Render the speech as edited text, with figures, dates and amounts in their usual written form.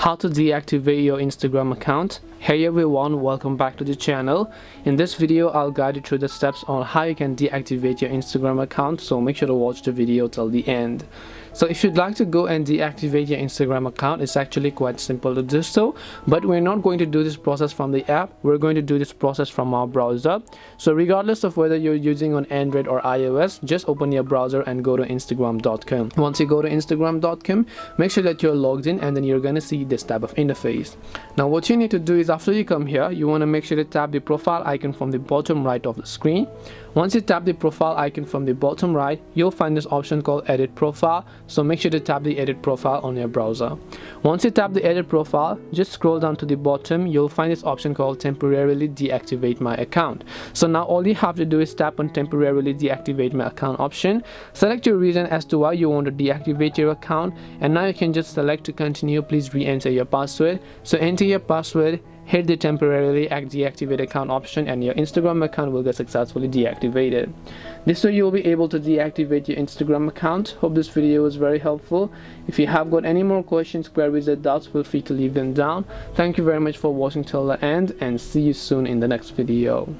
how to deactivate your Instagram account. Hey everyone, welcome back to the channel. In this video I'll guide you through the steps on how you can deactivate your Instagram account, so make sure to watch the video till the end. So if you'd like to go and deactivate your Instagram account, it's actually quite simple to do so, but we're not going to do this process from the app. We're going to do this process from our browser. So regardless of whether you're using on Android or iOS, just open your browser and go to instagram.com. Once you go to instagram.com, make sure that you're logged in, and then you're going to see this type of interface. Now what you need to do is, after you come here, you want to make sure to tap the profile icon from the bottom right of the screen. Once you tap the profile icon from the bottom right, you'll find this option called edit profile, so make sure to tap the edit profile on your browser. Once you tap the edit profile, just scroll down to the bottom. You'll find this option called temporarily deactivate my account. So now all you have to do is tap on temporarily deactivate my account option, select your reason as to why you want to deactivate your account, and now you can just select to continue. Please re-enter your password. So enter your password, hit the temporarily deactivate account option, and your Instagram account will get successfully deactivated. This way you will be able to deactivate your Instagram account. Hope this video was very helpful. If you have got any more questions, queries or doubts, feel free to leave them down. Thank you very much for watching till the end, and see you soon in the next video.